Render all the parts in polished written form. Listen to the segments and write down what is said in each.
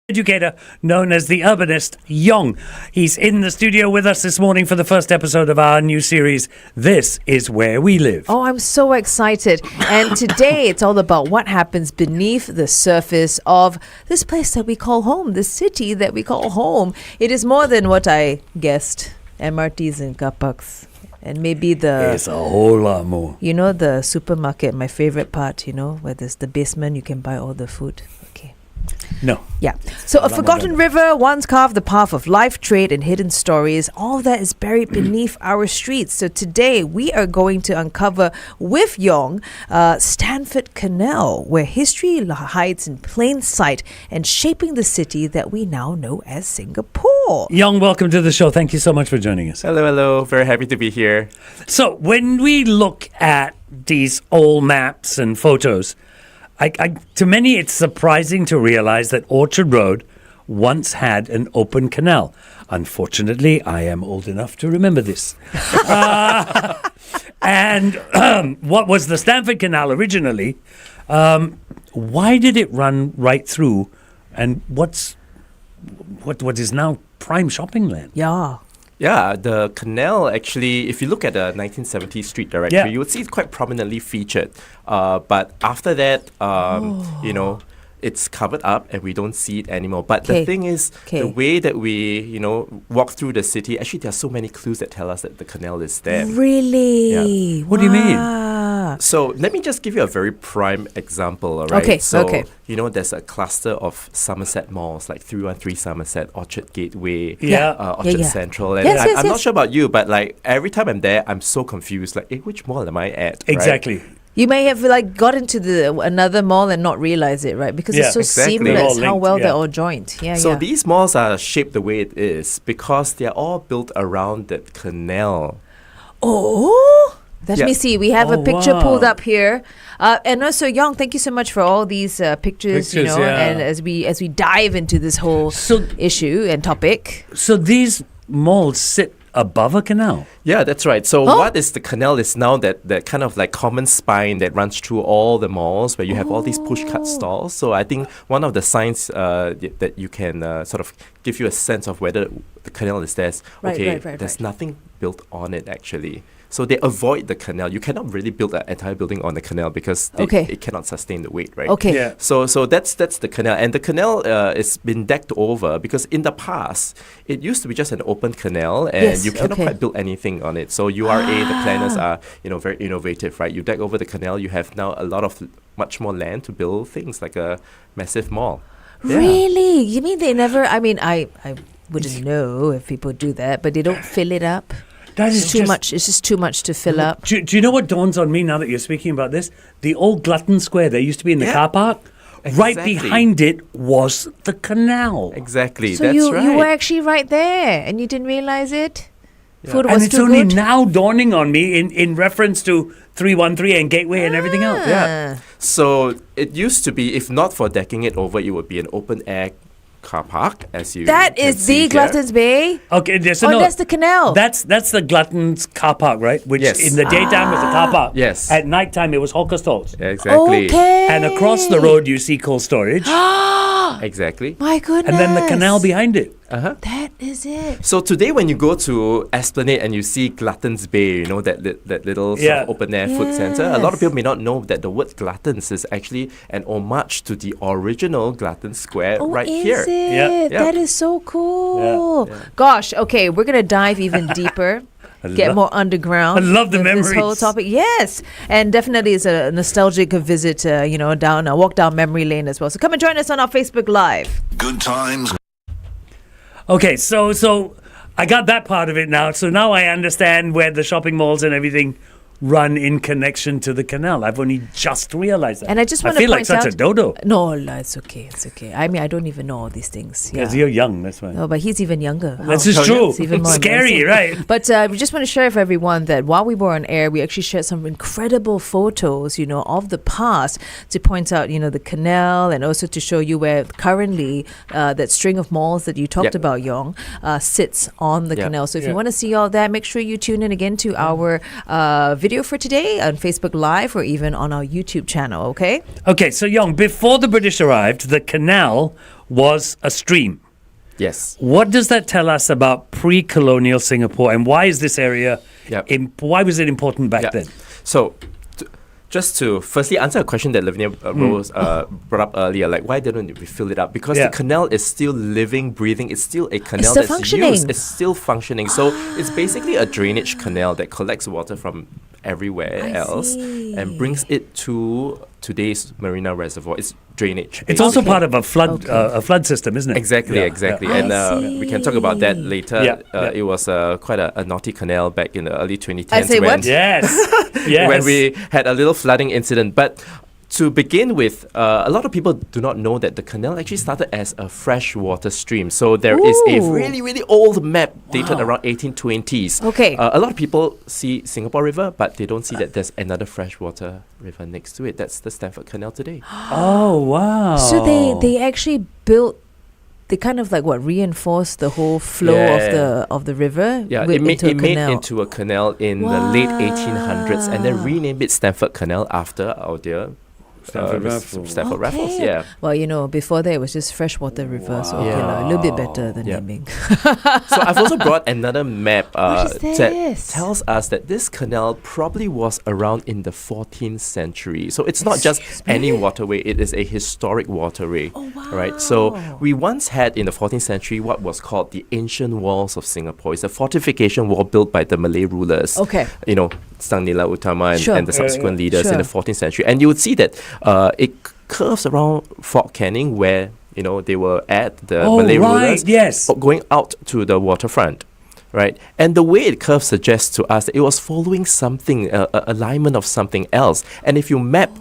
Educator known as the Urbanist, Yong. He's in the studio with us this morning for the first episode of our new series, This Is Where We Live. Oh, I'm so excited. And today it's all about what happens beneath the surface of this place that we call home, this city that we call home. It is more than what I guessed. MRTs and car parks. And maybe It's a whole lot more. you know, the supermarket, my favorite part, you know, where there's the basement, you can buy all the food. Okay. No. Yeah. So a forgotten river once carved the path of life, trade, and hidden stories. All that is buried beneath our streets. So today we are going to uncover with Yong Stamford Canal, where history hides in plain sight and shaping the city that we now know as Singapore. Yong, welcome to the show. Thank you so much for joining us. Hello. Very happy to be here. So when we look at these old maps and photos, to many, it's surprising to realize that Orchard Road once had an open canal. Unfortunately, I am old enough to remember this. And what was the Stamford Canal originally? Why did it run right through? And what is now prime shopping land? Yeah. Yeah, the canal actually, if you look at the 1970 street directory, you would see it quite prominently featured. But after that, it's covered up and we don't see it anymore. But the thing is, the way that we, walk through the city, actually there are so many clues that tell us that the canal is there. Really? Yeah. What do you mean? So let me just give you a very prime example, all right? Okay, so, okay. There's a cluster of Somerset malls, like 313 Somerset, Orchard Gateway, Yeah. Orchard Central. And I'm not sure about you, but like every time I'm there, I'm so confused. Like, which mall am I at? Exactly. Right? You may have got into another mall and not realize it, right? Because it's so seamless how well they're all joined. So these malls are shaped the way it is because they're all built around that canal. Oh, let me see. We have a picture pulled up here, and also Yong. Thank you so much for all these pictures. And as we dive into this whole issue and topic. So these malls sit above a canal. Yeah, that's right. So what is the canal is now that kind of like common spine that runs through all the malls where you have all these pushcart stalls. So I think one of the signs that you can sort of give you a sense of whether the canal is there. There's nothing built on it actually. So they avoid the canal. You cannot really build an entire building on the canal because it cannot sustain the weight, right? Okay. Yeah. So that's the canal. And the canal is been decked over because in the past, it used to be just an open canal and you cannot quite build anything on it. So URA, the planners are, very innovative, right? You deck over the canal, you have now a lot of much more land to build things like a massive mall. Really? You mean they never, I wouldn't know if people do that, but they don't fill it up? That is too much. It's just too much to fill up. Do you know what dawns on me now that you're speaking about this? The old Glutton Square that used to be in the car park, right behind it was the canal. Exactly, So that's you right. were actually right there and you didn't realize it? Food And was it's too only good? now dawning on me in reference to 313 and Gateway and everything else. Yeah. So it used to be, if not for decking it over, it would be an open air car park, as you That can is see the here. Gluttons Bay? Okay, That's the canal. That's the Glutton's car park, right? Which in the daytime was a car park. Yes. At nighttime it was hawker stalls. Exactly. Okay. And across the road you see cold storage. Exactly. My goodness. And then the canal behind it. That is it. So today when you go to Esplanade and you see Glutton's Bay, that little sort of open air food centre, a lot of people may not know that the word Gluttons is actually an homage to the original Glutton Square here. Is it? Yeah. That is so cool. Yeah. Gosh, okay, we're going to dive even deeper. Get more underground. I love the with memories. This whole topic. Yes. And definitely it's a nostalgic visit, walk down memory lane as well. So come and join us on our Facebook Live. Good times. Okay, so I got that part of it now. So now I understand where the shopping malls and everything run in connection to the canal. I've only just realized that. And I just want to feel like point such out, a dodo. No, it's okay. It's okay. I mean, I don't even know all these things. Yeah. Because you're young, that's why. No, but he's even younger. This is true. It's even more Scary, embarrassing. right? But we just want to share with everyone that while we were on air, we actually shared some incredible photos, of the past to point out, the canal and also to show you where currently that string of malls that you talked about, Yong, sits on the canal. So if you want to see all that, make sure you tune in again to our video for today on Facebook Live or even on our YouTube channel, okay? Okay, so Yong, before the British arrived, the canal was a stream. Yes. What does that tell us about pre-colonial Singapore, and why is this area? Yep. Why was it important back Yeah. then? So, just to firstly answer a question that Lavinia brought up earlier, like why didn't we fill it up? Because the canal is still living, breathing. It's still a canal still that's functioning. used. It's still functioning. So it's basically a drainage canal that collects water from everywhere I else see. and brings it to today's Marina Reservoir. It's drainage. It's also Okay. part of a flood Okay. a flood system, isn't it? Exactly, Yeah, exactly. yeah. And I we can talk about that see. later. Yeah. It was quite a naughty canal back in the early 2010s. I say when what? Yes. Yes. when we had a little flooding incident. But to begin with, a lot of people do not know that the canal actually started as a freshwater stream. So there is a Ooh. really, really old map dated around 1820s. Okay. A lot of people see Singapore River, but they don't see that there's another freshwater river next to it. That's the Stamford Canal today. Oh wow. So they actually built. They kind of like reinforced the whole flow Yeah. of the river. Yeah, wi- it made into a it made canal. into a canal in the late 1800s, and then renamed it Stamford Canal after our dear Stamford Raffles. Stamford Raffles. Okay. Yeah. Well, before that it was just freshwater river, so Wow. a little bit better than Yeah. naming. So I've also brought another map What is that this? tells us that this canal probably was around in the 14th century. So it's not just any waterway; it is a historic waterway. Oh, Right. So wow. we once had in the 14th century what was called the ancient walls of Singapore. It's a fortification wall built by the Malay rulers. Okay. Sang Nila Utama and, Sure. and the subsequent leaders in Sure. the 14th century. And you would see that it curves around Fort Canning where, they were at the Oh, Malay right, rulers yes. going out to the waterfront. Right, and the way it curves suggests to us that it was following something, a alignment of something else. And if you map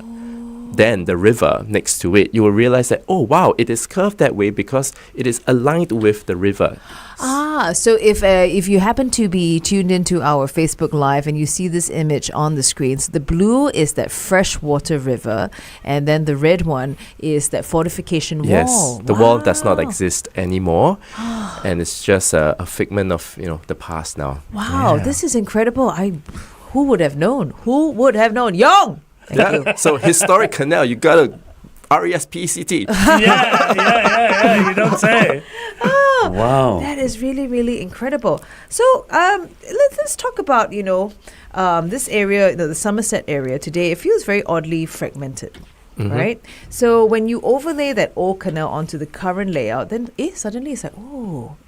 then the river next to it, you will realize that, oh wow, it is curved that way because it is aligned with the river. So if you happen to be tuned into our Facebook Live and you see this image on the screen, so the blue is that freshwater river, and then the red one is that fortification wall. Yes, the wall does not Wow. exist anymore, and it's just a figment of the past now. Wow, Yeah. this is incredible. Who would have known? Who would have known? Yong! Thank you. So historic canal, you gotta RESPECT. yeah. You don't say. Wow. That is really, really incredible. So let's talk about, this area, the Somerset area today. It feels very oddly fragmented, right? So when you overlay that old canal onto the current layout, then suddenly it's like,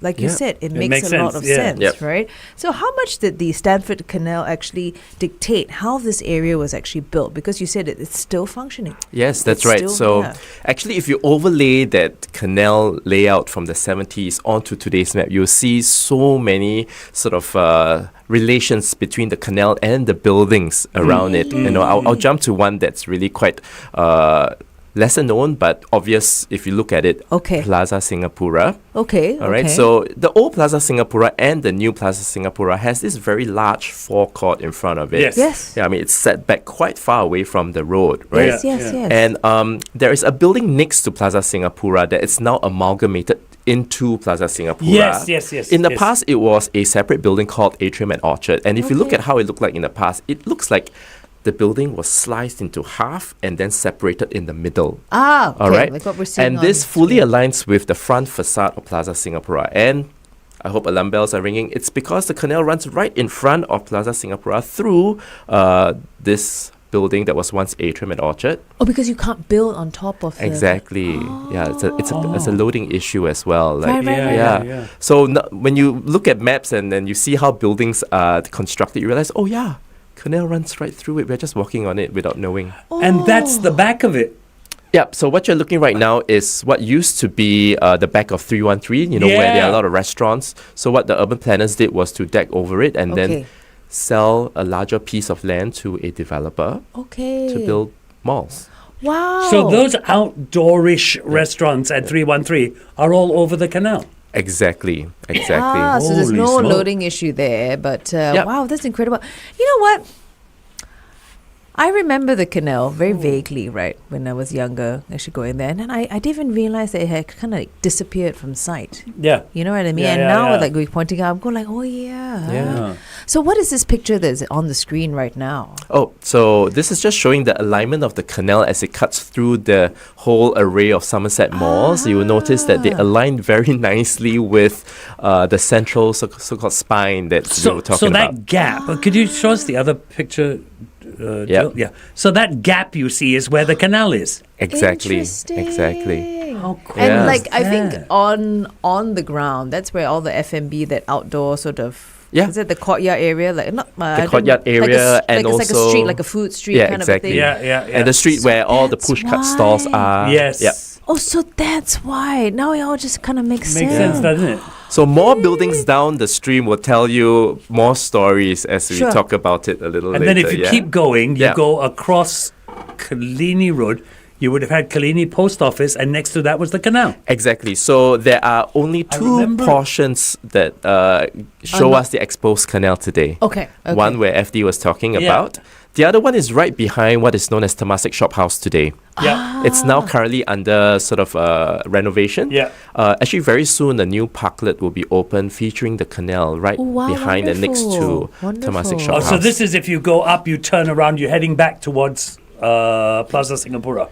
like you Yeah. said, it makes makes a lot sense, of yeah. sense, Yep. right? So how much did the Stamford Canal actually dictate how this area was actually built? Because you said it's still functioning. Yes, that's It's right. still So there. actually, if you overlay that canal layout from the 70s onto today's map, you'll see so many sort of relations between the canal and the buildings around it. I'll jump to one that's really quite lesser known, but obvious if you look at it. Okay. Plaza Singapura. Okay. All right. okay. So the old Plaza Singapura and the new Plaza Singapura has this very large forecourt in front of it. Yes. Yes. Yeah, I mean, it's set back quite far away from the road, right? Yes, yes, Yeah. yes. And there is a building next to Plaza Singapura that is now amalgamated into Plaza Singapura. Yes. In the yes. past, it was a separate building called Atrium and Orchard. And if you look Okay. at how it looked like in the past, it looks like the building was sliced into half and then separated in the middle. Okay. All right. Like what we're seeing And on this fully screen. aligns with the front facade of Plaza Singapura. And I hope alarm bells are ringing. It's because the canal runs right in front of Plaza Singapura through this building that was once Atrium and Orchard. Oh, because you can't build on top of Exactly. Yeah, it's a loading issue as well. Like, Right. yeah. So when you look at maps and then you see how buildings are constructed, you realize, oh yeah, canal runs right through it. We're just walking on it without knowing. And that's the back of it. Yeah, so what you're looking right now is what used to be the back of 313, where there are Yeah. a lot of restaurants. So what the urban planners did was to deck over it and then sell a larger piece of land to a developer Okay. to build malls. Wow. So those outdoorish restaurants at 313 are all over the canal. Exactly. so there's Holy no smoke. loading issue there, but Yep. wow, that's incredible. You know what? I remember the canal very vaguely, right, when I was younger, actually going there. And then I didn't even realize that it had kind of disappeared from sight. Yeah. You know what I mean? Yeah, and yeah, now, yeah. like, we're pointing out, I'm going like, oh, yeah. Yeah. So what is this picture that's on the screen right now? Oh, so this is just showing the alignment of the canal as it cuts through the whole array of Somerset malls. You will notice that they align very nicely with the central so-called spine that we were talking So that about. gap, could you show us the other picture? Jill? Yeah. So that gap you see is where the canal is. Exactly. How cool. And Yeah. like I think that? on the ground, that's where all the F&B, that outdoor sort of Yeah. is it the courtyard area? Like not I don't- courtyard like a area s- and like it's like a also- street, like a food street Yeah, kind exactly. of a thing. Yeah. And the street where all the that's push-cut stalls why. are. Yes. Yep. Oh, so that's why. Now it all just kind of makes Makes sense, doesn't it? So more buildings down the stream will tell you more stories as we Sure. talk about it a little And later. then if you yeah? keep going, you Yeah. go across Kalini Road. You would have had Kalini Post Office, and next to that was the canal. Exactly. So there are only two remember- portions that show us the exposed canal today. Okay. One where FD was talking Yeah. about. The other one is right behind what is known as Temasek Shop House today. Yeah. It's now currently under sort of renovation. Yeah. Actually, very soon a new parklet will be open featuring the canal right Oh, wow, behind and next to wonderful. Temasek Shop Oh, House. so this is if you go up, you turn around, you're heading back towards Plaza Singapura.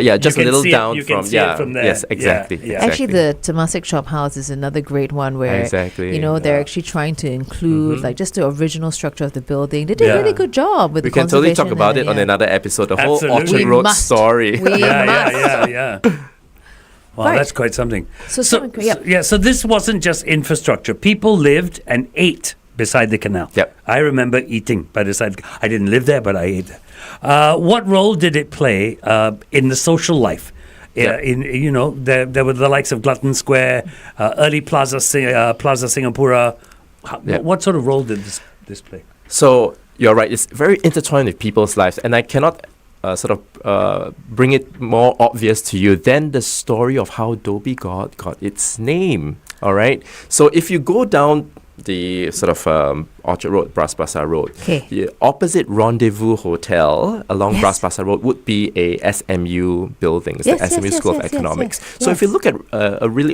Yeah, just a can little see it- down you can from see it yeah. from there. Yes, Yeah, exactly. yeah. Actually, the Temasek Shop House is another great one where Exactly. you know they're actually trying to include like just the original structure of the building. They did a really good job with we the can totally talk conservation about and it on another episode. The Absolutely. whole Orchard We Road must. story. We must. Yeah. Wow, Right. that's quite something. So So this wasn't just infrastructure. People lived and ate beside the canal. Yep. I remember eating by the side. I didn't live there, but I ate there. What role did it play in the social life? Yep. There were the likes of Glutton Square, early Plaza Singapura. Yep. What sort of role did this play? So you're right. It's very intertwined with people's lives, and I cannot bring it more obvious to you than the story of how Dhoby Ghaut got its name. All right. So if you go down the sort of Orchard Road, Bras Basah Road, Okay. the opposite Rendezvous Hotel along Bras Basah Road would be a SMU building. It's Yes, the SMU yes, School yes, of yes, Economics. yes, So if you yes. look at really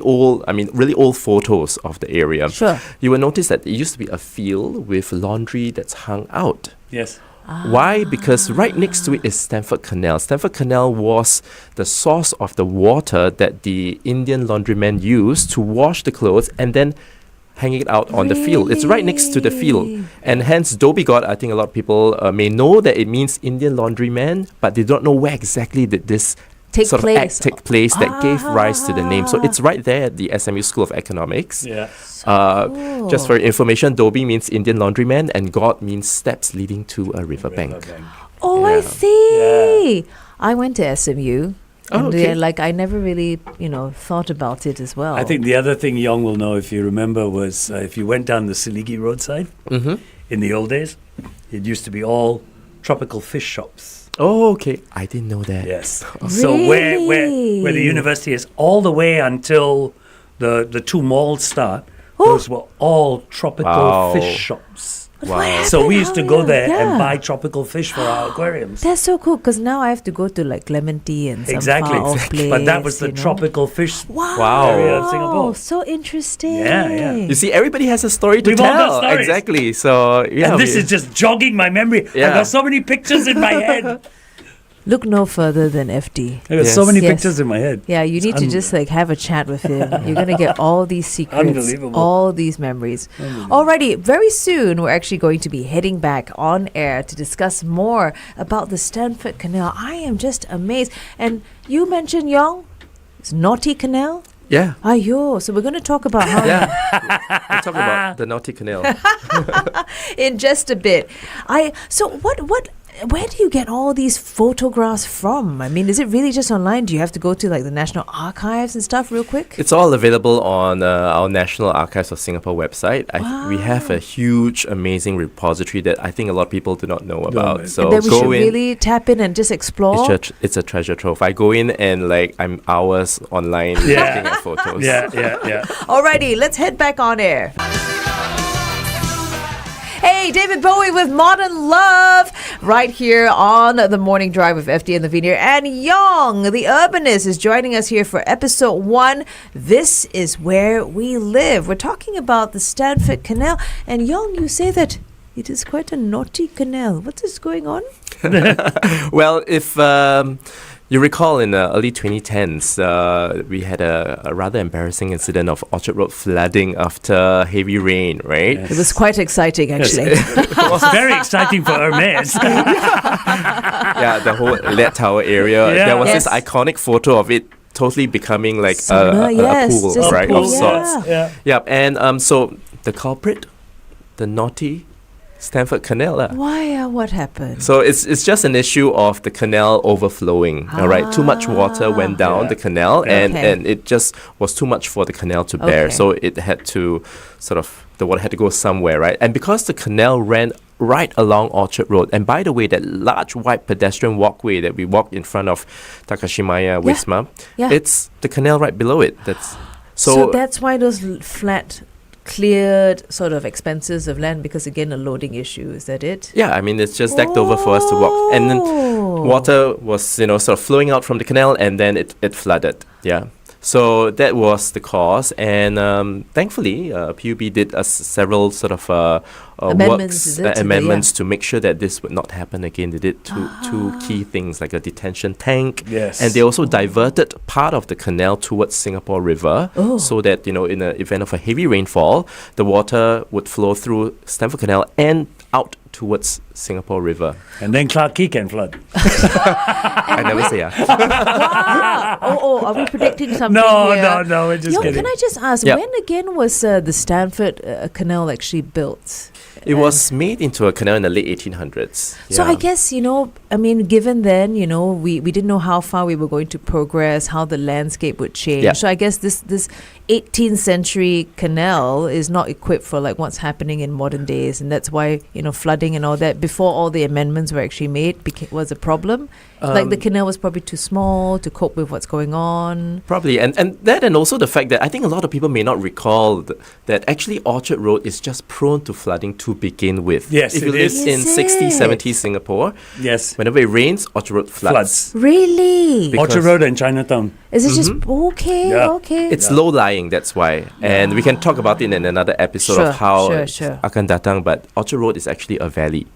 old photos of the area, Sure. you will notice that it used to be a field with laundry that's hung out. Yes. Why? Because right next to it is Stamford Canal. Stamford Canal was the source of the water that the Indian laundrymen used to wash the clothes and then hang it out on the field. It's right next to the field. Really? And hence, Dhoby Ghaut, I think a lot of people may know that it means Indian laundryman, but they don't know where exactly did this Take sort place. of act take place that gave rise to the name. So it's right there at the SMU School of Economics. Yeah. Just for your information, Dhoby means Indian laundryman and Ghaut means steps leading to a riverbank. Oh, I Yeah. see. I went to SMU. Oh, And okay. I never really, thought about it as well. I think the other thing Yong will know, if you remember, was if you went down the Siligi roadside Mm-hmm. in the old days, it used to be all tropical fish shops. Oh, okay. I didn't know that. Yes. So where the Really? university is, all the way until the two malls start, Oh. those were all tropical Wow. fish shops. Wow. So we used to go there yeah. and buy tropical fish for our aquariums. That's so cool because now I have to go to like Clementi and some Exactly. far off place. But that was the you know. tropical fish Wow. area of Singapore. So interesting. Yeah, yeah. You see, everybody has a story to We've all got tell. stories. Exactly. So yeah, And this is just jogging my memory. I Yeah. got so many pictures in my head. Look no further than FD. I got so Yes. many Yes. pictures in my head. Yeah, you need to just like have a chat with him. You're gonna get all these secrets, Unbelievable. all these memories. Alrighty, very soon we're actually going to be heading back on air to discuss more about the Stamford Canal. I am just amazed. And you mentioned Yong, it's Naughty Canal. yeah. Ayo, so we're going to talk about how Yeah. We're talking about the Naughty Canal. in just a bit. Where do you get all these photographs from? I mean, is it really just online? Do you have to go to like the National Archives and stuff real quick? It's all available on our National Archives of Singapore website. We have a huge, amazing repository that I think a lot of people do not know about. know. So and then we go should in. really tap in and just explore. It's a treasure trove. I go in and I'm hours online Yeah. looking at photos. Yeah. Alrighty, let's head back on air. Hey, David Bowie with Modern Love. right here on the Morning Drive with FD and Lavinia. And Yong the Urbanist is joining us here for episode 1. This is where we live. We're talking about the Stamford Canal. And Yong, you say that it is quite a naughty canal. What is going on? Well, if you recall in the early 2010s, we had a rather embarrassing incident of Orchard Road flooding after heavy rain, right? It was quite exciting, actually. It was very exciting for Hermes. Yeah, the whole LED Tower area. Yeah. There was Yes. this iconic photo of it totally becoming like Sauna, a pool, just a right, pool, of yeah. sorts. Yeah. Yeah, and so the culprit, the naughty Stamford Canal. Why? What happened? So it's just an issue of the canal overflowing. All right, too much water went down the canal, and Okay. and it just was too much for the canal to bear. Okay. So it had to the water had to go somewhere, right? And because the canal ran right along Orchard Road, and by the way, that large white pedestrian walkway that we walked in front of Takashimaya Wisma, Yeah. it's the canal right below it. So that's why those flat, cleared sort of expenses of land, because again, a loading issue. Is that it? yeah, I mean, it's just decked over for us to walk. And then water was, sort of flowing out from the canal, and then it flooded. Yeah. So that was the cause, and thankfully, PUB did several sort of Amendments, works, is it, to the- amendments to make sure that this would not happen again. They did two key things, like a detention tank, Yes. and they also diverted part of the canal towards Singapore River, so that in the event of a heavy rainfall, the water would flow through Stamford Canal and out towards Singapore River. And then Clarke Quay can flood. I never say Wow. Are we predicting something No, here? no, we're just Yo, kidding. can I just ask, Yep. when again was the Stamford Canal actually built? It was made into a canal in the late 1800s. So I Yeah. guess, I mean, given then, we didn't know how far we were going to progress, how the landscape would change. Yeah. So I guess this 18th century canal is not equipped for like what's happening in modern days. And that's why, flooding and all that, before all the amendments were actually made, was a problem. Like the canal was probably too small to cope with what's going on. Probably, and that, and also the fact that I think a lot of people may not recall that actually Orchard Road is just prone to flooding to begin with. Yes, if you it live is. in Is 60s, it? 70s Singapore, Yes. whenever it rains, Orchard Road floods. Really? Because- Orchard Road and Chinatown. Is it just okay? Yeah. Okay. It's low lying, that's why. And we can talk about it in another episode Sure, of how sure. akan datang, but Orchard Road is actually a valley.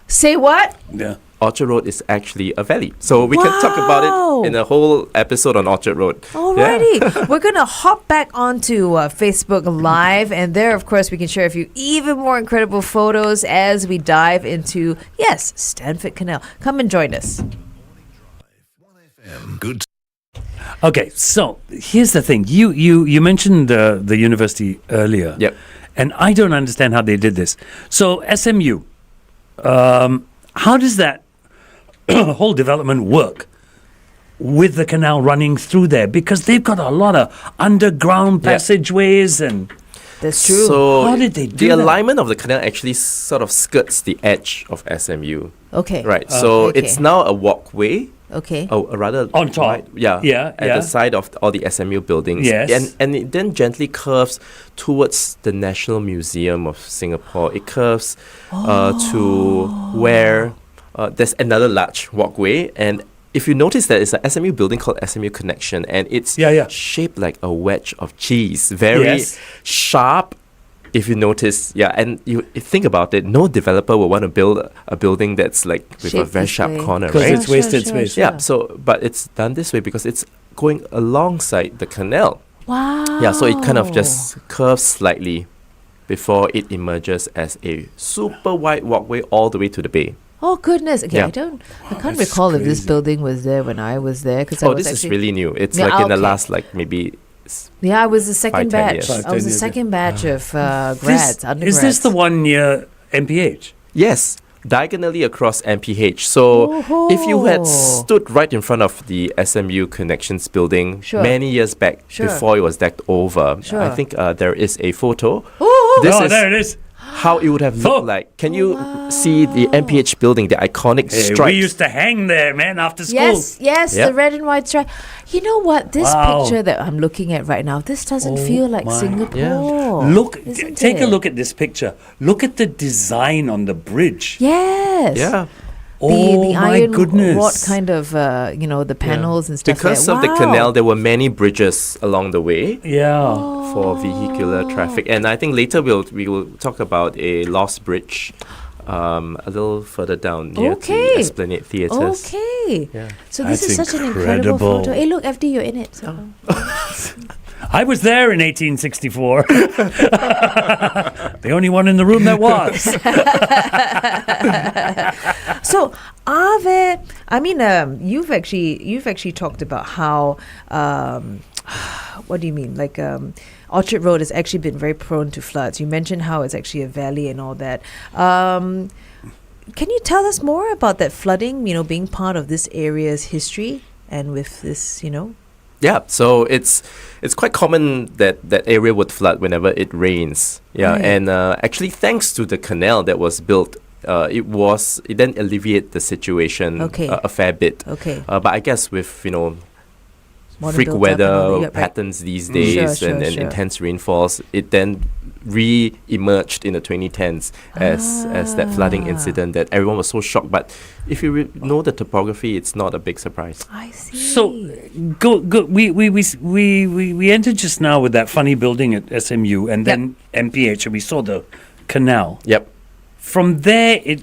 Say what? Yeah. Orchard Road is actually a valley. So we can talk about Wow. it in a whole episode on Orchard Road. Alrighty, we're gonna hop back onto Facebook Live, and there, of course, we can share with you even more incredible photos as we dive into Stamford Canal. Come and join us. Good. Okay, so here's the thing. You mentioned the university earlier. Yep. And I don't understand how they did this. So SMU, how does that whole development work with the canal running through there? Because they've got a lot of underground Yeah. passageways and That's true. So How did they do the that? alignment of the canal actually sort of skirts the edge of SMU. Okay. Right. So Okay. it's now a walkway. Okay. Oh, rather On top. wide- yeah. Yeah, At yeah. the side of all the SMU buildings. Yes. And it then gently curves towards the National Museum of Singapore. It curves to where there's another large walkway, and if you notice that it's an SMU building called SMU Connection, and it's Yeah. shaped like a wedge of cheese, very Yes. sharp. If you notice, and you think about it, no developer will want to build a building that's like with a Shaped very this sharp way. corner, 'Cause right? it's wasted space. Yeah, so but it's done this way because it's going alongside the canal. Wow. Yeah, so it kind of just curves slightly before it emerges as a super wide walkway all the way to the bay. Oh goodness. Okay, Yeah. I can't that's recall if this crazy. building was there when I was there, because I Oh, was this is actually really new. It's Yeah, like in the okay. last maybe. I was the second 5-10 batch. years. I was 5-10 the years, second batch of grads, This, undergrads. is this the one near MPH? Yes, diagonally across MPH. So if you had stood right in front of the SMU Connections building Sure. many years back Sure. before it was decked over, Sure. I think there is a photo. Oh, This oh, is there it is. how it would have looked like. Can you see the MPH building, the iconic Hey, stripes? we used to hang there, man, after school. Yes, Yep. the red and white stripe. You know what? This Wow. picture that I'm looking at right now, this doesn't feel like my- Singapore. Take a it? look at this picture. Look at the design on the bridge. Yes. Yeah. The My iron goodness. wrought kind of, the panels and stuff. Because there. of the Wow. canal, there were many bridges along the way Yeah. for vehicular traffic. And I think later we will talk about a lost bridge a little further down near Okay. the Esplanade Theatres. Okay. Yeah. So this That's is such an incredible incredible. photo. Hey, look, FD, you're in it. So. I was there in 1864. The only one in the room that was. So, are there? I mean, you've actually talked about how. What do you mean? Like, Orchard Road has actually been very prone to floods. You mentioned how it's actually a valley and all that. Can you tell us more about that flooding? You know, being part of this area's history and with this, Yeah, so it's quite common that that area would flood whenever it rains. Yeah, Right. and actually thanks to the canal that was built, it then alleviated the situation Okay. a fair bit. Okay. But I guess with Modern freak built-up and all that, weather yeah, right. patterns these Sure, days sure, and sure. intense rainfalls, it then re-emerged in the 2010s as that flooding incident that everyone was so shocked. But if you know the topography, it's not a big surprise. I see. So, we entered just now with that funny building at SMU and then MPH, and we saw the canal. Yep. From there, it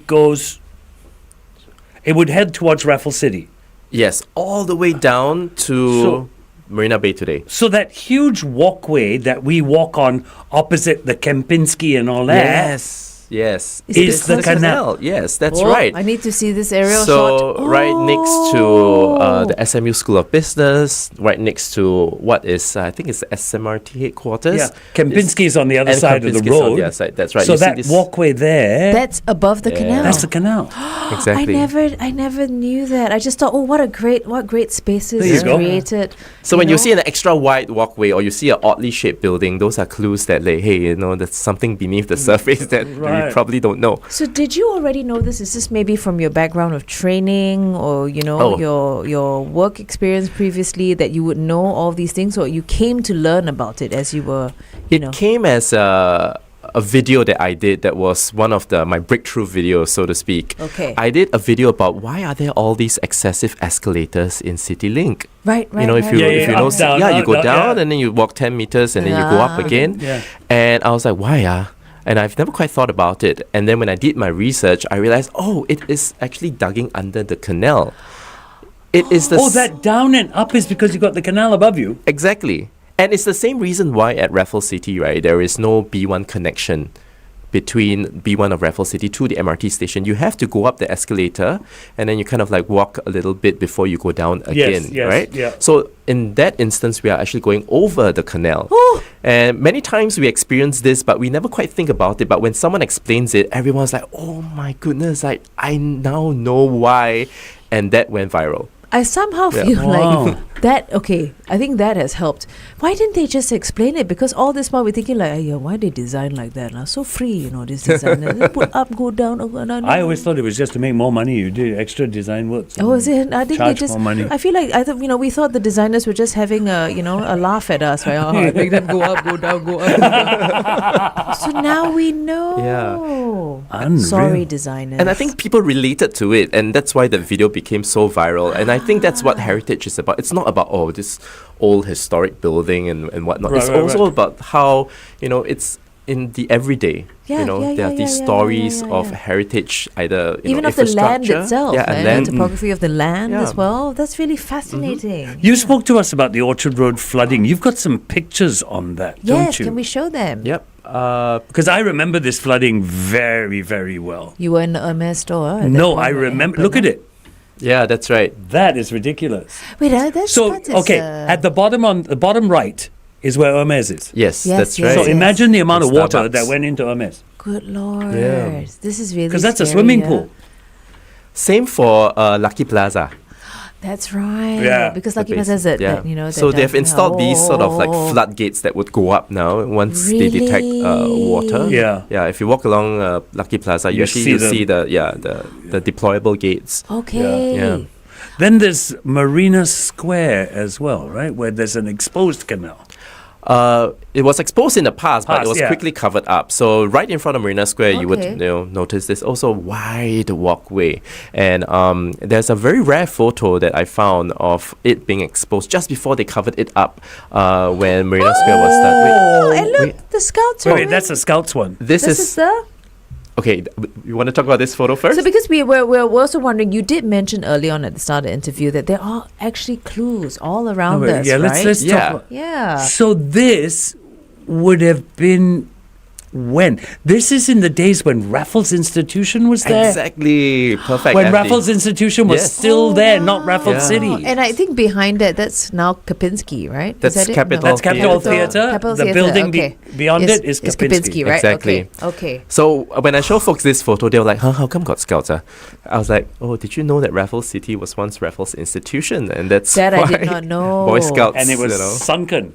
would head towards Raffles City. Yes, all the way down to So- Marina Bay today. So that huge walkway that we walk on opposite the Kempinski and all that. Yes. Is Is the canal. Yes, that's Oh, right. I need to see this aerial So shot. right next to Oh. the SMU School of Business, right next to what is I think it's the SMRT headquarters. Yeah, Kempinski is on the other And side of the Kempinski's on road. the other side. That's right. So You see that this- walkway there, That's above the Yeah. canal. that's the canal. exactly. I never knew that. I just thought, what great spaces There you go. created. So when you know? see an extra wide walkway or you see an oddly shaped building, those are clues that like, hey, there's something beneath the surface that Right. we probably don't know. So did you already know this? Is this maybe from your background of training or your work experience previously that you would know all these things, or you came to learn about it as you were, It came as a video that I did that was one of my breakthrough videos, so to speak. Okay. I did a video about why are there all these excessive escalators in CityLink. Right. If you Yeah, if you yeah, know, up, down, you up, go down, down yeah. and then you walk 10 meters and then you go up Yeah. again. Yeah. And I was like, why And I've never quite thought about it. And then when I did my research, I realized, it is actually digging under the canal. It is the That down and up is because you got the canal above you. exactly. And it's the same reason why at Raffles City, right, there is no B1 connection between B1 of Raffles City to the MRT station. You have to go up the escalator and then you kind of like walk a little bit before you go down again, yes, right? yeah. So in that instance, we are actually going over the canal. And many times we experience this, but we never quite think about it. But when someone explains it, everyone's like, oh my goodness, I now know why. And that went viral. I somehow Yeah. feel Wow. like that. Okay, I think that has helped. Why didn't they just explain it? Because all this while we're thinking like, why they design like that? So free, this design. They put up, go down. I always thought it was just to make more money. You do extra design work. Oh, is it? I think Charge they just. more money. I feel like we thought the designers were just having a laugh at us, right? Make them go up, go down, go up. Go down. So now we know. Unreal. Sorry, designers. And I think people related to it, and that's why the video became so viral. And I think that's what heritage is about. It's not about, this old historic building and whatnot. Right, It's right, also right. about how, it's in the everyday. Yeah, There are these yeah, stories yeah. of heritage, either even of the land infrastructure. itself, Yeah, and and land. the topography of the land Yeah. as well. That's really fascinating. You spoke to us about the Orchard Road flooding. You've got some pictures on that, Yes, don't you? can we show them? Yep. Because I remember this flooding very, very well. You were in the Hermes store. at that No, point, I right? remember. Look at it. Yeah, that's right. That is ridiculous. Wait, that's So, that is, okay, at the bottom right is where Hermes is. Yes, Yes, that's yes, right. So yes. imagine the amount of And water Starbucks. that went into Hermes. good lord, Yeah. this is really Because that's a scary, swimming yeah. pool. Same for Lucky Plaza. That's right. Yeah. Because The like Eva base. says that, Yeah. that, you know. So that they've installed these sort of like Oh. floodgates that would go up now once they detect water. Yeah. Yeah. If you walk along Lucky Plaza, you You see the deployable gates. Okay. Yeah. Then there's Marina Square as well, right? Where there's an exposed canal. It was exposed in the past, but it Past, was yeah. quickly covered up. So right in front of Marina Square, you would Okay. notice there's also a wide walkway, and there's a very rare photo that I found of it being exposed just before they covered it up when Marina Square was done. Oh, and look, the scouts are Wait, that's a Scouts one. This This is the. okay. You want to talk about this photo first? So because we're also wondering, you did mention early on at the start of the interview that there are actually clues all around Wait, us, yeah, right? let's Yeah. talk about. Yeah. So this would have been when? This is in the days when Raffles Institution was there. Exactly. Perfect. When Andy. Raffles Institution was Yes. still there, not Raffles Yeah. City. And I think behind that, that's now Kapinski, right? Is That's that it? Capitol That's Capitol Theatre. Theatre. Capitol The Theatre, building okay. beyond it is It's Kapinski. right? Exactly. Okay. So when I show folks this photo, they were like, "Huh? How come got Scouts?" I was like, "Oh, did you know that Raffles City was once Raffles Institution, and that's That I why did not know. Boy Scouts." And it was you know. sunken.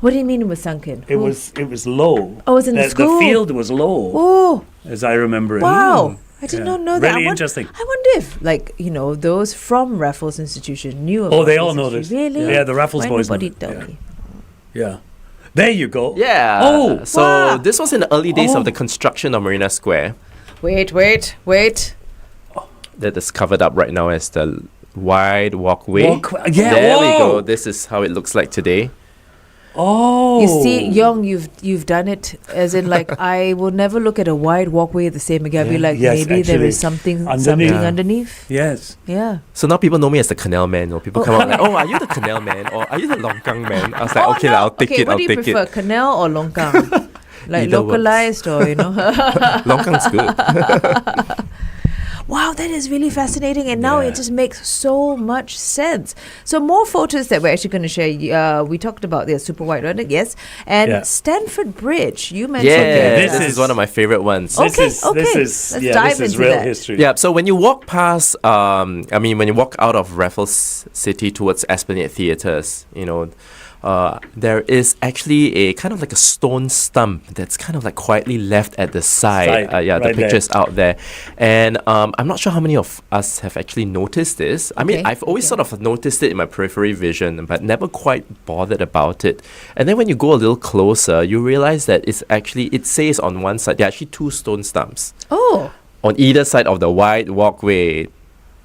What do you mean it was sunken? It was low. Oh, it was in the school? The field was low, Oh, as I remember it. wow. I did Yeah. not know that. Really I interesting. I wonder if, like, you know, those from Raffles Institution knew about Oh, they this all know history. this. Really? Yeah, the Raffles Why boys know nobody it. told Yeah. me? Yeah. There you go. Yeah. Oh, so wow. this was in the early days Oh. of the construction of Marina Square Wait. that is covered up right now as the wide walkway. Yeah, there we whoa. go. This is how it looks like today. Oh. You see, Yong, you've done it as in like I will never look at a wide walkway the same again. I'll be Yeah. like, Yes, maybe there actually, is something underneath. Yeah. underneath. Yes. Yeah. So now people know me as the Canal Man. Or people come out like, "Oh, are you the Canal Man? Or are you the Longkang Man?" I was like, "Okay, no. I'll take okay, it. what I'll do you take prefer, it." canal or longkang? Like Either works. localized or, you know. Longkang's good. Wow, that is really fascinating, and now Yeah. it just makes so much sense. So more photos that we're actually going to share. We talked about the super wide one, yes, and Yeah. Stanford Bridge. You mentioned Yeah, this this is- is one of my favorite ones. Okay, This okay. is Let's yeah, dive this is into real that. history. Yeah, so when you walk past, when you walk out of Raffles City towards Esplanade Theatres, there is actually a kind of like a stone stump that's kind of like quietly left at the side. Side, The right there. picture's out there. And I'm not sure how many of us have actually noticed this. I mean, Okay, I've always okay. sort of noticed it in my periphery vision, but never quite bothered about it. And then when you go a little closer, you realize that it says on one side, there are actually two stone stumps Oh, on either side of the wide walkway.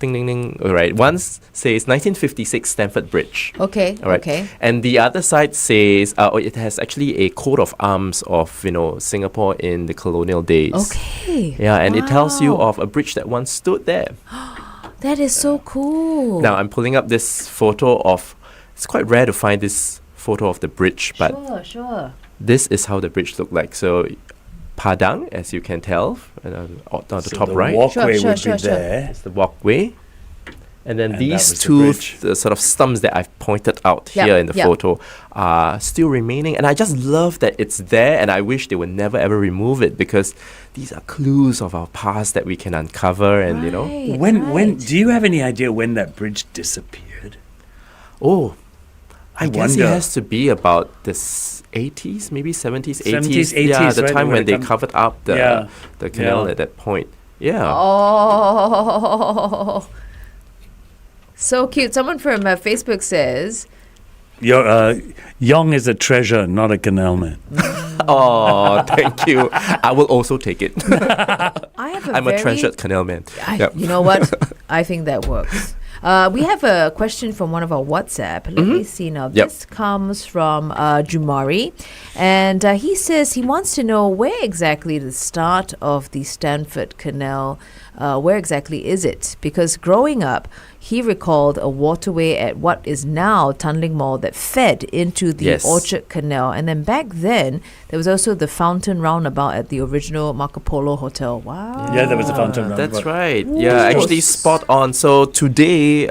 Ding, ding, ding. All right. One says 1956 Stamford Bridge. okay, All right. okay. And the other side says, it has actually a coat of arms of, Singapore in the colonial days. Okay. Yeah, and it tells you Wow. of a bridge that once stood there. That is so cool. Now, I'm pulling up this photo of, it's quite rare to find this photo of the bridge, but sure. this is how the bridge looked like. So, Padang, as you can tell, on the So top the right. walkway Sure, would sure, be sure. there. It's the walkway. And then And that these was the two bridge. sort of stumps that I've pointed out Yep, here in the yep. photo are still remaining. And I just love that it's there, and I wish they would never ever remove it, because these are clues of our past that we can uncover. And, Right, When right. do you have any idea when that bridge disappeared? oh, I guess it wonder. has to be about the 80s, maybe 70s, 80s. 70s, Yeah, 80s, the right, time when when it they come- covered up Yeah, the canal yeah. at that point. Yeah. Oh, so cute. Someone from Facebook says, Yong is a treasure, not a canal man. Oh, thank you. I will also take it. I have a I'm very... a treasured canal man. Yep. You know what? I think that works. We have a question from one of our WhatsApp. Let me see now. Yep. This comes from Jumari. And he says he wants to know where exactly the start of the Stamford Canal, where exactly is it? Because growing up, he recalled a waterway at what is now Tanling Mall that fed into the Yes. Orchard Canal. And then back then, there was also the fountain roundabout at the original Marco Polo Hotel. Wow. Yeah, there was a fountain roundabout. That's right. Yeah, actually spot on. So today,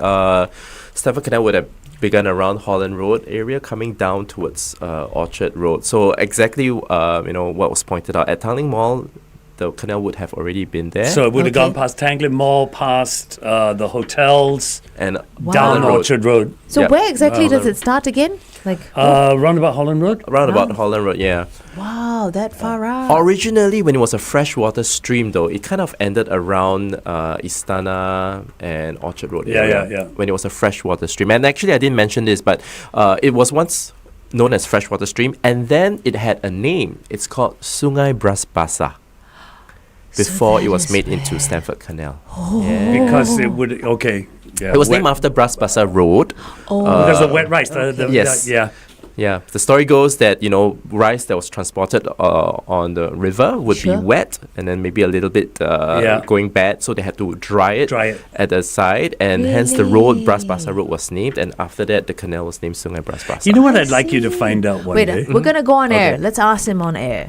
Stamford Canal would have begun around Holland Road area, coming down towards Orchard Road. So exactly, what was pointed out at Tanling Mall, the canal would have already been there. So it would have Okay. gone past Tanglin Mall, past the hotels, and down Road. Orchard Road, So Yeah. where exactly does it start again? Like, roundabout Holland Road. Around about Holland Road, yeah. wow, that far out. Originally, when it was a freshwater stream, though, it kind of ended around Istana and Orchard Road Yeah, area. yeah. When it was a freshwater stream. And actually, I didn't mention this, but it was once known as freshwater stream, and then it had a name. It's called Sungai Bras Basah. Before that it was is made into where- Stamford Canal. Oh. Yeah. Because it would, okay. Yeah, It was wet- named after Bras Basah Road. because of wet rice. The- Yes. yeah. Yeah, the story goes that, rice that was transported on the river would Sure. be wet and then maybe a little bit Yeah. going bad, so they had to dry it Dry it. at the side, and hence the road, Bras Really? Basah Road, was named, and after that, the canal was named Sungai Bras Basah. You know what I I'd like you to see. find out one Wait, day? we're going to go on air. Okay. Let's ask him on air.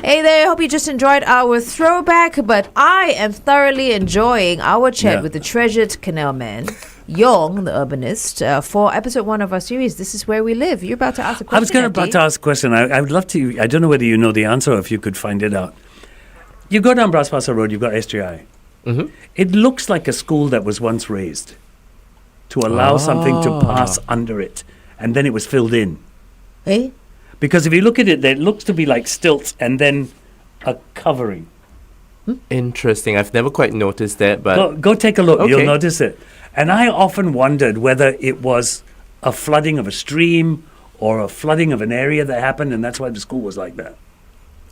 Hey there, hope you just enjoyed our throwback, but I am thoroughly enjoying our chat Yeah. with the treasured canal man, Yong the Urbanist, for episode 1 of our series, This Is Where We Live. You're about to ask a question. I was about Abdi. to ask a question. I would love to. I don't know whether you know the answer or if you could find it out. You go down Bras Basah Road, you've got SGI. Mhm. It looks like a school that was once raised to allow something to pass under it, and then it was filled in. Eh? Because if you look at it, there looks to be like stilts and then a covering. Interesting. I've never quite noticed that, but Go take a look. You'll okay. notice it. And I often wondered whether it was a flooding of a stream or a flooding of an area that happened, and that's why the school was like that.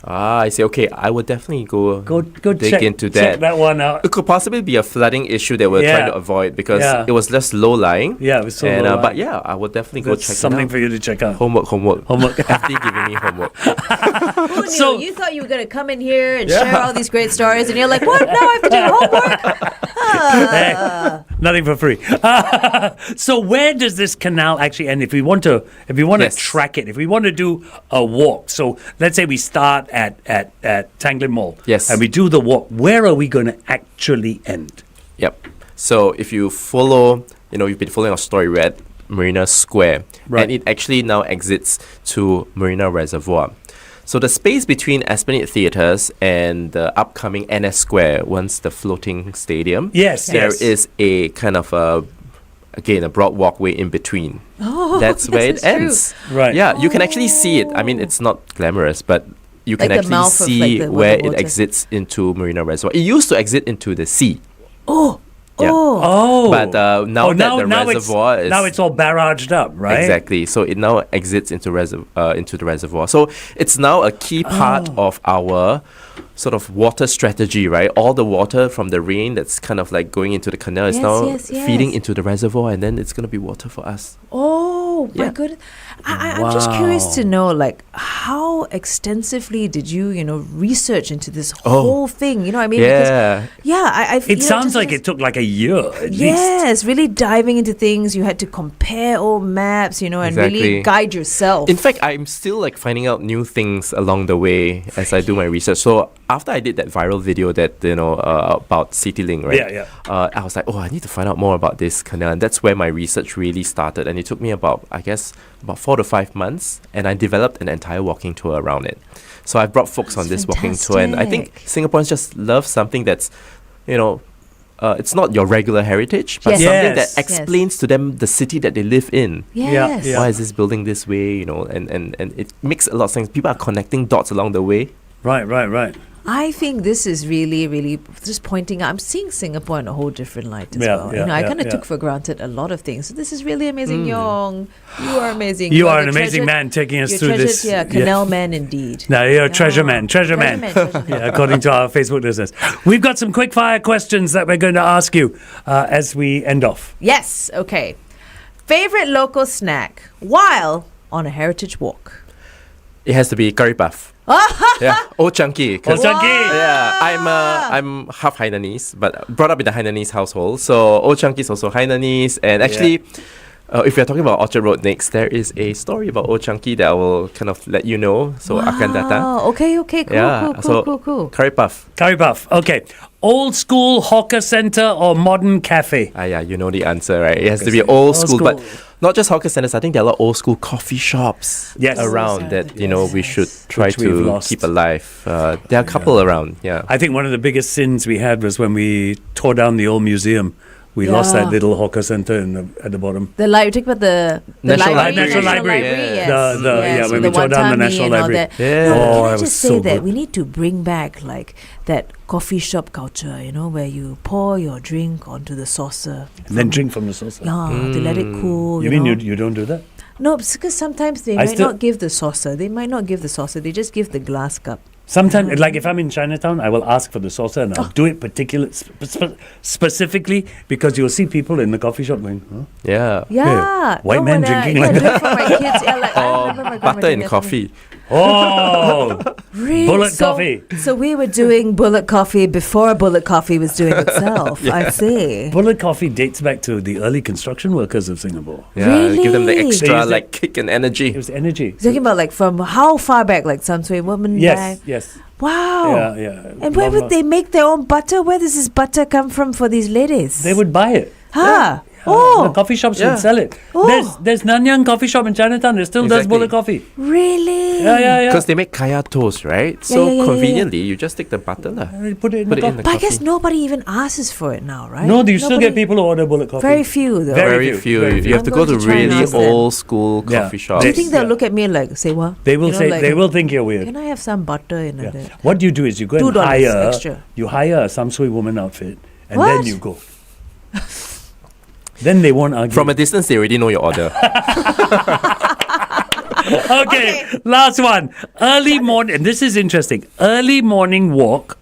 I see. Okay, I would definitely go dig check, into check that. that one out. It could possibly be a flooding issue that we're Yeah. trying to avoid because Yeah. it was just low lying. Yeah, it was so and, low But lying. yeah, I would definitely go That's check something it out. for you to check out. Homework. Homework. FD giving me homework. Who knew? So- You thought you were going to come in here and share all these great stories, and you're like, what? Now I have to do homework? Hey, nothing for free. So where does this canal actually end? If we want to Yes. track it, if we want to do a walk, so let's say we start at Tanglin Mall, Yes. and we do the walk. Where are we going to actually end? Yep. So if you follow, you've been following our story, we're at Marina Square. Right. And it actually now exits to Marina Reservoir. So the space between Esplanade Theatres and the upcoming NS Square, once the floating stadium, Yes, there yes. is a kind of a broad walkway in between. Oh, That's where this it is true. ends. Right. Yeah, you can actually see it. I mean, it's not glamorous, but you Like can the actually mouth of, see like, the where it water. exits into Marina Reservoir. It used to exit into the sea. Oh, Yeah. oh. Oh, But now that the reservoir is now it's all barraged up, right? exactly, so it now exits into the reservoir. So it's now a key part of our sort of water strategy, right? All the water from the rain that's kind of like going into the canal is Yes, now yes, yes. feeding into the reservoir, and then it's going to be water for us. Oh my Yeah. goodness! I'm just curious Wow. to know, like, how extensively did you, research into this Oh. whole thing? You know what I mean? Yeah. Because, yeah, I It sounds like it took like a year at least. Yes, really diving into things. You had to compare old maps, and really Exactly. guide yourself. In fact, I'm still like finding out new things along the way as I do my research. So after I did that viral video that about CityLink, right? Yeah, yeah. I was like, I need to find out more about this canal, and that's where my research really started. And it took me about 4 to 5 months, and I developed an entire walking tour around it. So I've brought folks on That's this walking tour, and I think fantastic. Singaporeans just love something that's, it's not your regular heritage, but Yes. something Yes. that explains to them the city that they live in. yes. Yeah. Why is this building this way? And it makes a lot of sense. People are connecting dots along the way. Right. I think this is really, really just pointing out. I'm seeing Singapore in a whole different light as Yeah, well. yeah, I yeah, kind of yeah. took for granted a lot of things. So this is really amazing, Yong. You are amazing. You You're are the an amazing treasured- man taking us you're through treasured, this. Yeah, canal man indeed. No, you're a treasure Oh, man. Treasure man. treasure man. Yeah, according to our Facebook listeners. We've got some quick fire questions that we're going to ask you as we end off. Yes. Okay. Favorite local snack while on a heritage walk. It has to be curry puff. Yeah, Old Chunky. 'Cause- Old Chunky. Yeah, I'm half Hainanese, but brought up in the Hainanese household. So Old Chunky is also Hainanese, and actually, if we're talking about Orchard Road next, there is a story about Old Chunky that I will kind of let you know. So akan datang. Oh, okay. Cool. Yeah, so Cool. curry puff. Curry puff. Okay. Old school hawker center or modern cafe? Yeah, you know the answer, right? It has to be old school, but not just hawker centers. I think there are a lot of old school coffee shops Yes. around that we should try Which we've to lost. keep alive. There are a couple around. Yeah. I think one of the biggest sins we had was when we tore down the old museum. We lost that Yeah. little hawker center at the bottom. The library, talk about the National Library. yes. Yeah, when we tore down the wanton-mee National and all Library. that. Yeah. No, Oh, can I that was just say so that good. we need to bring back like that coffee shop culture, where you pour your drink onto the saucer. And then drink from the saucer. Yeah, to let it cool. You mean know. you don't do that? No, because sometimes they I might still- not give the saucer. They might not give the saucer. They just give the glass cup. Sometimes, like if I'm in Chinatown, I will ask for the saucer and I'll do it specifically because you'll see people in the coffee shop going, huh? Yeah. Yeah, white no, men when drinking I like do it for my kids. Yeah, like, I remember my grandma Butter doing in that for me. coffee. Oh, Really? Bullet So- coffee. So we were doing bullet coffee before bullet coffee was doing itself. I see. bullet coffee dates back to the early construction workers of Singapore. Yeah. Give them the Really? They extra used like kick and energy. It was energy. Talking about like from how far back, like some sort of woman Yes, back? yes. Wow. Yeah. And where would they make their own butter? Where does this butter come from for these ladies? They would buy it. Huh? The Oh, coffee shops Yeah. would sell it. Oh. There's Nanyang coffee shop in Chinatown that still does Exactly. bullet coffee. really? Yeah. Because they make kaya toast, right? So yeah. conveniently, you just take the butter lah. And they put it in Put the it in coffee. the But I guess coffee. nobody even asks for it now, right? No, do you still get Nobody- people who order bullet coffee? Very few, though. Very Very few. very few. You have to I'm go going to to try and really ask them. old school Yeah. coffee shops. Do you think they'll Yeah. look at me like, say what? They will say like, they will think you're weird. Can I have some butter in Yeah. it? What you do is you go and $2 hire extra. you hire a some sui woman outfit and What? then you go. Then they won't argue. From a distance, they already know your order. okay, last one. Early morning, and this is interesting. Early morning walk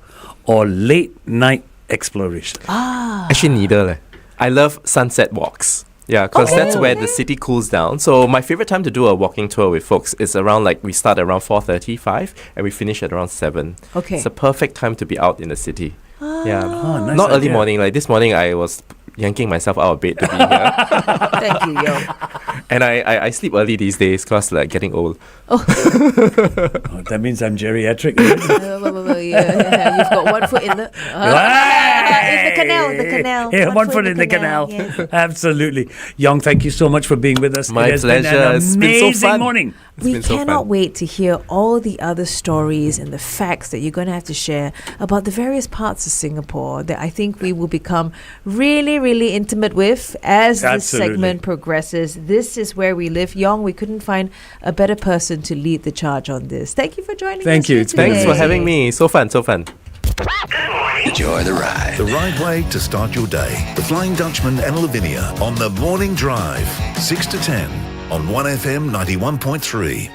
or late night exploration. Actually, neither. Leh. I love sunset walks. Yeah, because that's where the city cools down. So my favorite time to do a walking tour with folks is around we start around 4:35 and we finish at around 7. Okay. It's a perfect time to be out in the city. Yeah. Oh, nice Not early idea. morning. Like this morning, I was yanking myself out of bed to be here. Thank you, yo. And I sleep early these days because getting old. Oh, that means I'm geriatric. Yeah, you've got 1 foot in the... in the canal, Yeah, one foot in the canal. yes. Absolutely. Yong, thank you so much for being with us. My it has been pleasure. an It's been so amazing fun. morning. It's We been so cannot fun. wait to hear all the other stories and the facts that you're going to have to share about the various parts of Singapore that I think we will become really, really intimate with as this Absolutely. segment progresses. This is where we live. Yong, we couldn't find a better person to lead the charge on this. Thank you for joining Thank us you. here It's been Thanks today. for having me. So fun, so fun. Enjoy the ride. The right way to start your day. The Flying Dutchman and Lavinia on the Morning Drive. 6 to 10 on 1FM 91.3.